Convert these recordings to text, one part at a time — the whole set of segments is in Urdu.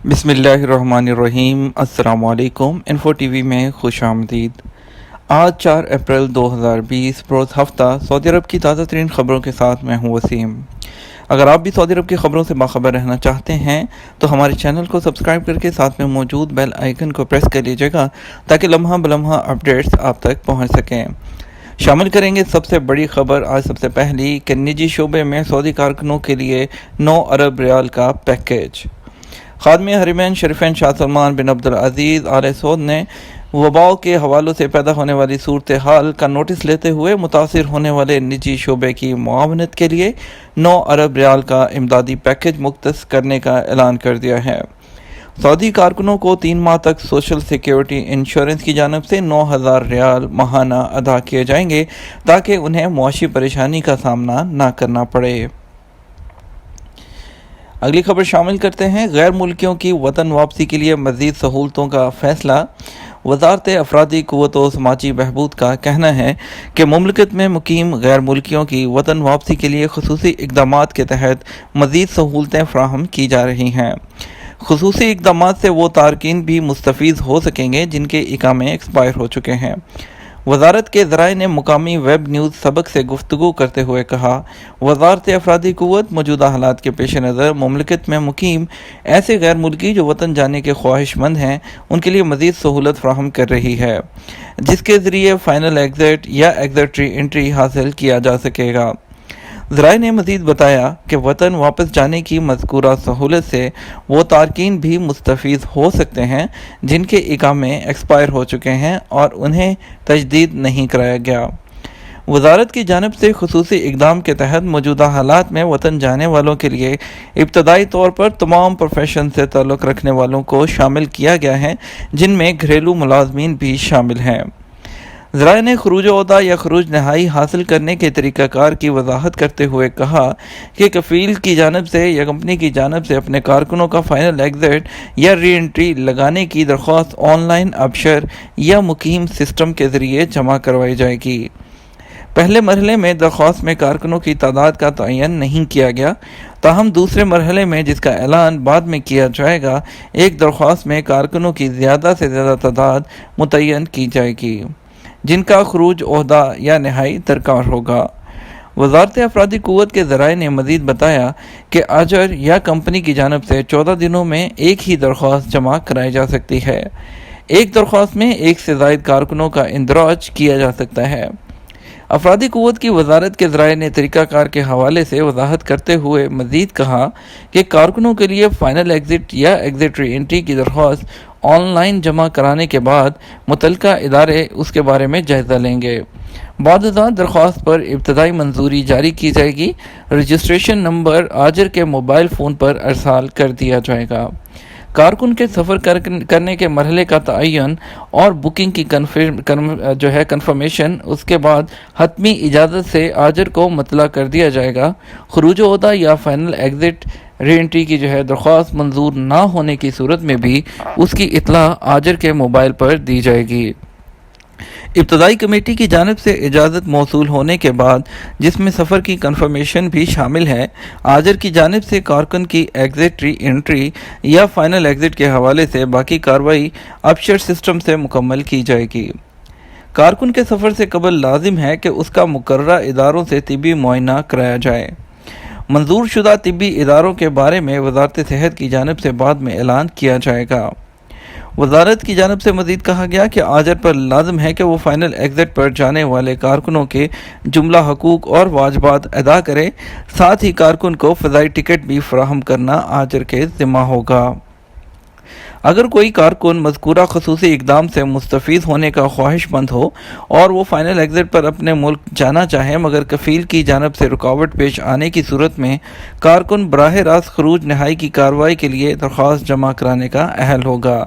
بسم اللہ الرحمن الرحیم۔ السلام علیکم۔ انفو ٹی وی میں خوش آمدید۔ آج 4 اپریل 2020 روز ہفتہ سعودی عرب کی تازہ ترین خبروں کے ساتھ میں ہوں وسیم۔ اگر آپ بھی سعودی عرب کی خبروں سے باخبر رہنا چاہتے ہیں تو ہمارے چینل کو سبسکرائب کر کے ساتھ میں موجود بیل آئیکن کو پریس کر لیجیے گا تاکہ لمحہ بلمحہ اپڈیٹس آپ تک پہنچ سکیں۔ شامل کریں گے سب سے بڑی خبر آج سب سے پہلی کہ نجی شعبے میں سعودی کارکنوں کے لیے 9 ارب ریال کا پیکیج۔ خادم حرمین شریفین شاہ سلمان بن عبدالعزیز آل سعود نے وبا کے حوالوں سے پیدا ہونے والی صورتحال کا نوٹس لیتے ہوئے متاثر ہونے والے نجی شعبے کی معاونت کے لیے 9 ارب ریال کا امدادی پیکیج مختص کرنے کا اعلان کر دیا ہے۔ سعودی کارکنوں کو 3 ماہ تک سوشل سیکیورٹی انشورنس کی جانب سے 9,000 ریال ماہانہ ادا کیے جائیں گے تاکہ انہیں معاشی پریشانی کا سامنا نہ کرنا پڑے۔ اگلی خبر شامل کرتے ہیں غیر ملکیوں کی وطن واپسی کے لیے مزید سہولتوں کا فیصلہ۔ وزارت افرادی قوت و سماجی بہبود کا کہنا ہے کہ مملکت میں مقیم غیر ملکیوں کی وطن واپسی کے لیے خصوصی اقدامات کے تحت مزید سہولتیں فراہم کی جا رہی ہیں۔ خصوصی اقدامات سے وہ تارکین بھی مستفید ہو سکیں گے جن کے اقامے ایکسپائر ہو چکے ہیں۔ وزارت کے ذرائع نے مقامی ویب نیوز سبق سے گفتگو کرتے ہوئے کہا، وزارت افرادی قوت موجودہ حالات کے پیش نظر مملکت میں مقیم ایسے غیر ملکی جو وطن جانے کے خواہش مند ہیں ان کے لیے مزید سہولت فراہم کر رہی ہے، جس کے ذریعے فائنل ایگزٹ یا ایگزٹ ری انٹری حاصل کیا جا سکے گا۔ ذرائع نے مزید بتایا کہ وطن واپس جانے کی مذکورہ سہولت سے وہ تارکین بھی مستفید ہو سکتے ہیں جن کے اقامے ایکسپائر ہو چکے ہیں اور انہیں تجدید نہیں کرایا گیا۔ وزارت کی جانب سے خصوصی اقدام کے تحت موجودہ حالات میں وطن جانے والوں کے لیے ابتدائی طور پر تمام پروفیشن سے تعلق رکھنے والوں کو شامل کیا گیا ہے جن میں گھریلو ملازمین بھی شامل ہیں۔ ذرائع نے خروج عہدہ یا خروج نہائی حاصل کرنے کے طریقہ کار کی وضاحت کرتے ہوئے کہا کہ کفیل کی جانب سے یا کمپنی کی جانب سے اپنے کارکنوں کا فائنل ایگزٹ یا ری انٹری لگانے کی درخواست آن لائن ابشر یا مقیم سسٹم کے ذریعے جمع کروائی جائے گی۔ پہلے مرحلے میں درخواست میں کارکنوں کی تعداد کا تعین نہیں کیا گیا، تاہم دوسرے مرحلے میں جس کا اعلان بعد میں کیا جائے گا ایک درخواست میں کارکنوں کی زیادہ سے زیادہ تعداد متعین کی جائے گی جن کا خروج عہدہ یا نہائی درکار ہوگا۔ وزارت افرادی قوت کے ذرائع نے مزید بتایا کہ آجر یا کمپنی کی جانب سے 14 دنوں میں ایک ہی درخواست جمع کرائی جا سکتی ہے۔ ایک درخواست میں ایک سے زائد کارکنوں کا اندراج کیا جا سکتا ہے۔ افرادی قوت کی وزارت کے ذرائع نے طریقہ کار کے حوالے سے وضاحت کرتے ہوئے مزید کہا کہ کارکنوں کے لیے فائنل ایگزٹ یا ایگزٹ ری انٹری کی درخواست آن لائن جمع کرانے کے بعد متعلقہ ادارے اس کے بارے میں جائزہ لیں گے۔ بعد ازاں درخواست پر ابتدائی منظوری جاری کی جائے گی۔ رجسٹریشن نمبر آجر کے موبائل فون پر ارسال کر دیا جائے گا۔ کارکن کے سفر کرنے کے مرحلے کا تعین اور بکنگ کی کنفرمیشن اس کے بعد حتمی اجازت سے آجر کو مطلع کر دیا جائے گا۔ خروج عہدہ یا فائنل ایگزٹ ری انٹری کی درخواست منظور نہ ہونے کی صورت میں بھی اس کی اطلاع آجر کے موبائل پر دی جائے گی۔ ابتدائی کمیٹی کی جانب سے اجازت موصول ہونے کے بعد جس میں سفر کی کنفرمیشن بھی شامل ہے، آجر کی جانب سے کارکن کی ایگزٹ ری انٹری یا فائنل ایگزٹ کے حوالے سے باقی کارروائی ابشر سسٹم سے مکمل کی جائے گی۔ کارکن کے سفر سے قبل لازم ہے کہ اس کا مقررہ اداروں سے طبی معائنہ کرایا جائے۔ منظور شدہ طبی اداروں کے بارے میں وزارت صحت کی جانب سے بعد میں اعلان کیا جائے گا۔ وزارت کی جانب سے مزید کہا گیا کہ آجر پر لازم ہے کہ وہ فائنل ایگزٹ پر جانے والے کارکنوں کے جملہ حقوق اور واجبات ادا کرے، ساتھ ہی کارکن کو فضائی ٹکٹ بھی فراہم کرنا آجر کے ذمہ ہوگا۔ اگر کوئی کارکن مذکورہ خصوصی اقدام سے مستفید ہونے کا خواہش مند ہو اور وہ فائنل ایگزٹ پر اپنے ملک جانا چاہے مگر کفیل کی جانب سے رکاوٹ پیش آنے کی صورت میں کارکن براہ راست خروج نہائی کی کارروائی کے لیے درخواست جمع کرانے کا اہل ہوگا۔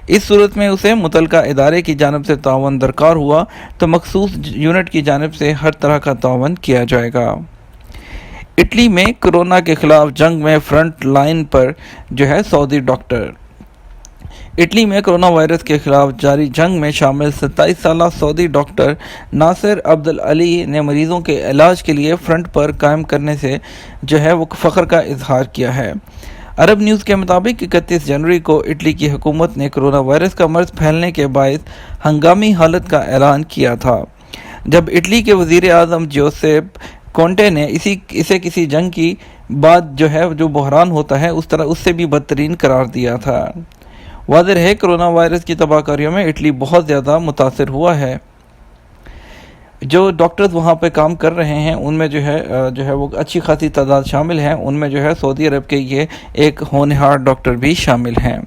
اس صورت میں اسے متعلقہ ادارے کی جانب سے تعاون درکار ہوا تو مخصوص یونٹ کی جانب سے ہر طرح کا تعاون کیا جائے گا۔ اٹلی میں کورونا کے خلاف جنگ میں فرنٹ لائن پر سعودی ڈاکٹر۔ اٹلی میں کرونا وائرس کے خلاف جاری جنگ میں شامل 27 سالہ سعودی ڈاکٹر ناصر عبد العلی نے مریضوں کے علاج کے لیے فرنٹ پر قائم کرنے سے وہ فخر کا اظہار کیا ہے۔ عرب نیوز کے مطابق 31 جنوری کو اٹلی کی حکومت نے کرونا وائرس کا مرض پھیلنے کے باعث ہنگامی حالت کا اعلان کیا تھا، جب اٹلی کے وزیر اعظم جوزیپ کونٹے نے اسے کسی جنگ کی بعد جو بحران ہوتا ہے اس سے بھی بدترین قرار دیا تھا۔ واضح ہے کرونا وائرس کی تباہ کاریوں میں اٹلی بہت زیادہ متاثر ہوا ہے۔ جو ڈاکٹرز وہاں پہ کام کر رہے ہیں ان میں جو ہے وہ اچھی خاصی تعداد شامل ہیں، ان میں جو ہے سعودی عرب کے یہ ایک ہونہار ڈاکٹر بھی شامل ہیں۔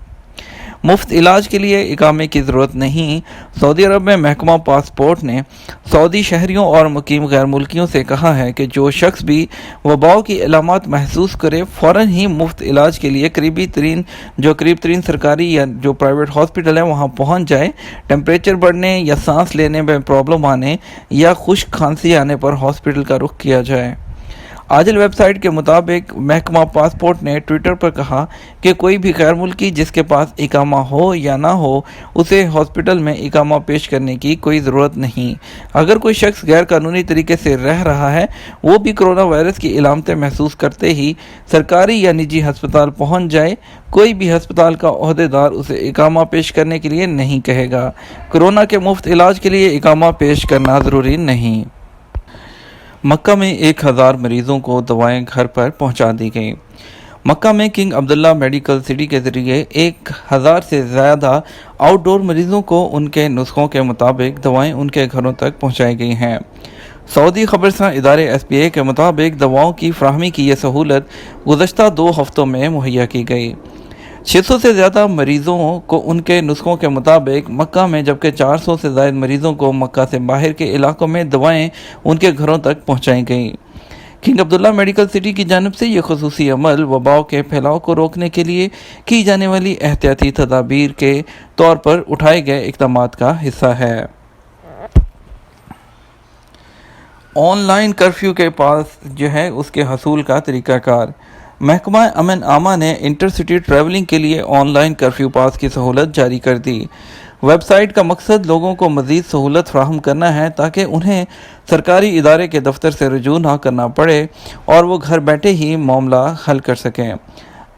مفت علاج کے لیے اقامے کی ضرورت نہیں۔ سعودی عرب میں محکمہ پاسپورٹ نے سعودی شہریوں اور مقیم غیر ملکیوں سے کہا ہے کہ جو شخص بھی وباء کی علامات محسوس کرے فوراً ہی مفت علاج کے لیے قریب ترین سرکاری یا جو پرائیویٹ ہاسپٹل ہے وہاں پہنچ جائے۔ ٹیمپریچر بڑھنے یا سانس لینے میں پرابلم آنے یا خشک کھانسی آنے پر ہاسپٹل کا رخ کیا جائے۔ عاجل ویب سائٹ کے مطابق محکمہ پاسپورٹ نے ٹویٹر پر کہا کہ کوئی بھی غیر ملکی جس کے پاس اقامہ ہو یا نہ ہو اسے ہاسپٹل میں اقامہ پیش کرنے کی کوئی ضرورت نہیں۔ اگر کوئی شخص غیر قانونی طریقے سے رہ رہا ہے وہ بھی کرونا وائرس کی علامتیں محسوس کرتے ہی سرکاری یا نجی ہسپتال پہنچ جائے۔ کوئی بھی ہسپتال کا عہدیدار اسے اقامہ پیش کرنے کے لیے نہیں کہے گا۔ کرونا کے مفت علاج کے لیے اقامہ پیش کرنا ضروری نہیں۔ مکہ میں 1000 مریضوں کو دوائیں گھر پر پہنچا دی گئیں۔ مکہ میں کنگ عبداللہ میڈیکل سٹی کے ذریعے 1000 سے زیادہ آؤٹ ڈور مریضوں کو ان کے نسخوں کے مطابق دوائیں ان کے گھروں تک پہنچائی گئی ہیں۔ سعودی خبررساں ادارے SPA کے مطابق دواؤں کی فراہمی کی یہ سہولت گزشتہ 2 ہفتوں میں مہیا کی گئی۔ 600 سے زیادہ مریضوں کو ان کے نسخوں کے مطابق مکہ میں جبکہ 400 سے زائد مریضوں کو مکہ سے باہر کے علاقوں میں دوائیں ان کے گھروں تک پہنچائی گئیں۔ کنگ عبداللہ میڈیکل سٹی کی جانب سے یہ خصوصی عمل وباء کے پھیلاؤ کو روکنے کے لیے کی جانے والی احتیاطی تدابیر کے طور پر اٹھائے گئے اقدامات کا حصہ ہے۔ آن لائن کرفیو کے پاس اس کے حصول کا طریقہ کار۔ محکمہ امن عامہ نے انٹر سٹی ٹریولنگ کے لیے آن لائن کرفیو پاس کی سہولت جاری کر دی۔ ویب سائٹ کا مقصد لوگوں کو مزید سہولت فراہم کرنا ہے تاکہ انہیں سرکاری ادارے کے دفتر سے رجوع نہ کرنا پڑے اور وہ گھر بیٹھے ہی معاملہ حل کر سکیں۔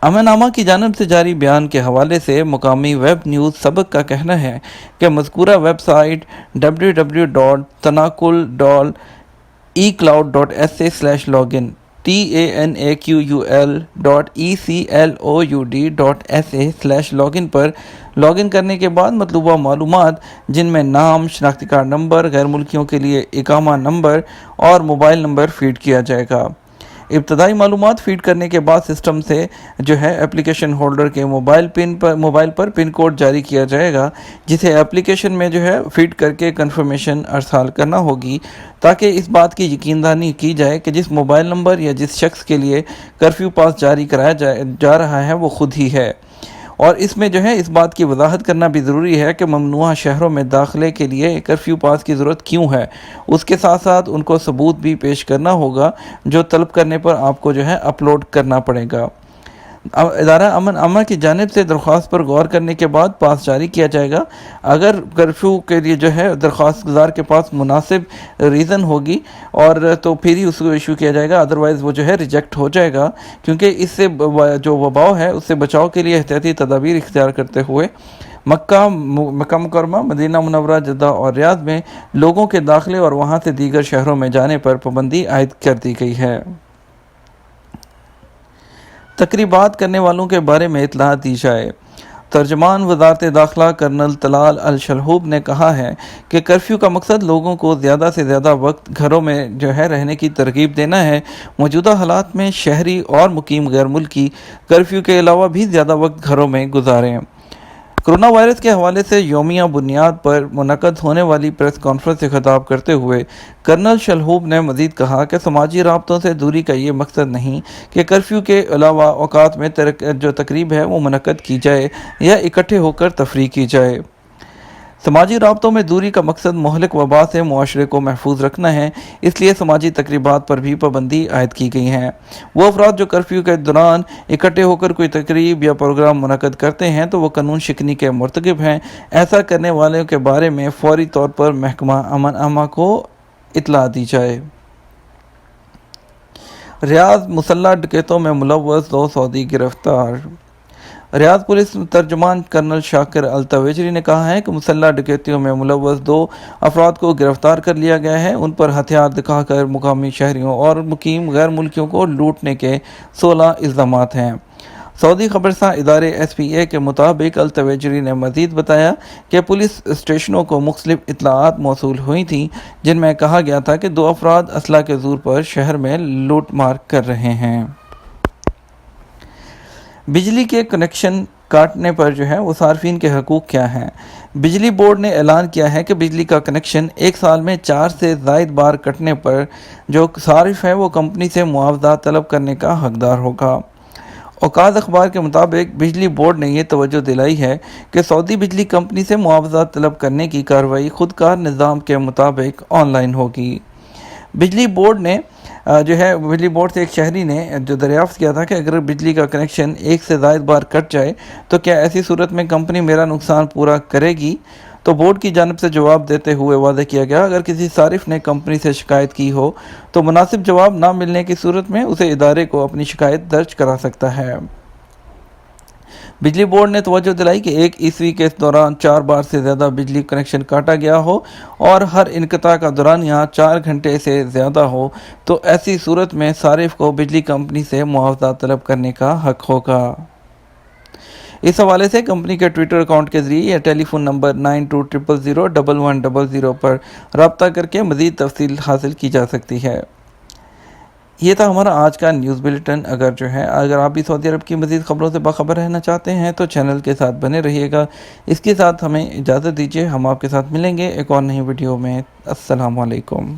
امن عامہ کی جانب سے جاری بیان کے حوالے سے مقامی ویب نیوز سبق کا کہنا ہے کہ مذکورہ ویب سائٹ www.tanaqul.ecloud.sa/login tanaqul.ecloud.sa/login پر لاگ ان کرنے کے بعد مطلوبہ معلومات جن میں نام، شناختی کارڈ نمبر، غیر ملکیوں کے لیے اقامہ نمبر اور موبائل نمبر فیڈ کیا جائے گا۔ ابتدائی معلومات فیڈ کرنے کے بعد سسٹم سے اپلیکیشن ہولڈر کے موبائل پر پن کوڈ جاری کیا جائے گا جسے اپلیکیشن میں فیڈ کر کے کنفرمیشن ارسال کرنا ہوگی تاکہ اس بات کی یقیندانی کی جائے کہ جس موبائل نمبر یا جس شخص کے لیے کرفیو پاس جاری کرایا جا رہا ہے وہ خود ہی ہے۔ اور اس میں اس بات کی وضاحت کرنا بھی ضروری ہے کہ ممنوعہ شہروں میں داخلے کے لیے کرفیو پاس کی ضرورت کیوں ہے۔ اس کے ساتھ ساتھ ان کو ثبوت بھی پیش کرنا ہوگا جو طلب کرنے پر آپ کو اپلوڈ کرنا پڑے گا۔ ادارہ امن عامہ کی جانب سے درخواست پر غور کرنے کے بعد پاس جاری کیا جائے گا۔ اگر کرفیو کے لیے درخواست گزار کے پاس مناسب ریزن ہوگی اور تو پھر ہی اس کو ایشو کیا جائے گا، ادروائز وہ ریجیکٹ ہو جائے گا، کیونکہ اس سے جو وباء ہے اس سے بچاؤ کے لیے احتیاطی تدابیر اختیار کرتے ہوئے مکہ مکرمہ، مدینہ منورہ، جدہ اور ریاض میں لوگوں کے داخلے اور وہاں سے دیگر شہروں میں جانے پر پابندی عائد کر دی گئی ہے۔ تقریبات کرنے والوں کے بارے میں اطلاع دی جائے۔ ترجمان وزارت داخلہ کرنل طلال الشلہوب نے کہا ہے کہ کرفیو کا مقصد لوگوں کو زیادہ سے زیادہ وقت گھروں میں رہنے کی ترغیب دینا ہے۔ موجودہ حالات میں شہری اور مقیم غیر ملکی کرفیو کے علاوہ بھی زیادہ وقت گھروں میں گزاریں۔ کرونا وائرس کے حوالے سے یومیہ بنیاد پر منعقد ہونے والی پریس کانفرنس سے خطاب کرتے ہوئے کرنل شلہوب نے مزید کہا کہ سماجی رابطوں سے دوری کا یہ مقصد نہیں کہ کرفیو کے علاوہ اوقات میں تقریب ہے وہ منعقد کی جائے یا اکٹھے ہو کر تفریح کی جائے۔ سماجی رابطوں میں دوری کا مقصد مہلک وبا سے معاشرے کو محفوظ رکھنا ہے، اس لیے سماجی تقریبات پر بھی پابندی عائد کی گئی ہے۔ وہ افراد جو کرفیو کے دوران اکٹھے ہو کر کوئی تقریب یا پروگرام منعقد کرتے ہیں تو وہ قانون شکنی کے مرتکب ہیں۔ ایسا کرنے والوں کے بارے میں فوری طور پر محکمہ امن عامہ کو اطلاع دی جائے۔ ریاض مسلح ڈکیتوں میں ملوث 2 سعودی گرفتار۔ ریاض پولیس ترجمان کرنل شاکر التویجری نے کہا ہے کہ مسلح ڈکیتیوں میں ملوث 2 افراد کو گرفتار کر لیا گیا ہے۔ ان پر ہتھیار دکھا کر مقامی شہریوں اور مقیم غیر ملکیوں کو لوٹنے کے 16 الزامات ہیں۔ سعودی خبرساں ادارے SPA کے مطابق التویجری نے مزید بتایا کہ پولیس اسٹیشنوں کو مختلف اطلاعات موصول ہوئی تھیں جن میں کہا گیا تھا کہ 2 افراد اسلحہ کے زور پر شہر میں لوٹ مار کر رہے ہیں۔ بجلی کے کنیکشن کاٹنے پر وہ صارفین کے حقوق کیا ہیں؟ بجلی بورڈ نے اعلان کیا ہے کہ بجلی کا کنیکشن 1 سال میں 4 سے زائد بار کٹنے پر جو صارف ہے وہ کمپنی سے معاوضہ طلب کرنے کا حقدار ہوگا۔ اوقات اخبار کے مطابق بجلی بورڈ نے یہ توجہ دلائی ہے کہ سعودی بجلی کمپنی سے معاوضہ طلب کرنے کی کارروائی خودکار نظام کے مطابق آن لائن ہوگی۔ بجلی بورڈ سے ایک شہری نے دریافت کیا تھا کہ اگر بجلی کا کنیکشن 1 سے زائد بار کٹ جائے تو کیا ایسی صورت میں کمپنی میرا نقصان پورا کرے گی؟ تو بورڈ کی جانب سے جواب دیتے ہوئے واضح کیا گیا اگر کسی صارف نے کمپنی سے شکایت کی ہو تو مناسب جواب نہ ملنے کی صورت میں اسے ادارے کو اپنی شکایت درج کرا سکتا ہے۔ بجلی بورڈ نے توجہ دلائی کہ 1 عیسوی کے دوران 4 بار سے زیادہ بجلی کنیکشن کاٹا گیا ہو اور ہر انقطاع کا دورانیہ 4 گھنٹے سے زیادہ ہو تو ایسی صورت میں صارف کو بجلی کمپنی سے معاوضہ طلب کرنے کا حق ہوگا۔ اس حوالے سے کمپنی کے ٹویٹر اکاؤنٹ کے ذریعے یا ٹیلی فون نمبر 9200011100 پر رابطہ کر کے مزید تفصیل حاصل کی جا سکتی ہے۔ یہ تھا ہمارا آج کا نیوز بلیٹن۔ اگر آپ بھی سعودی عرب کی مزید خبروں سے باخبر رہنا چاہتے ہیں تو چینل کے ساتھ بنے رہیے گا۔ اس کے ساتھ ہمیں اجازت دیجیے، ہم آپ کے ساتھ ملیں گے ایک اور نئی ویڈیو میں۔ السلام علیکم۔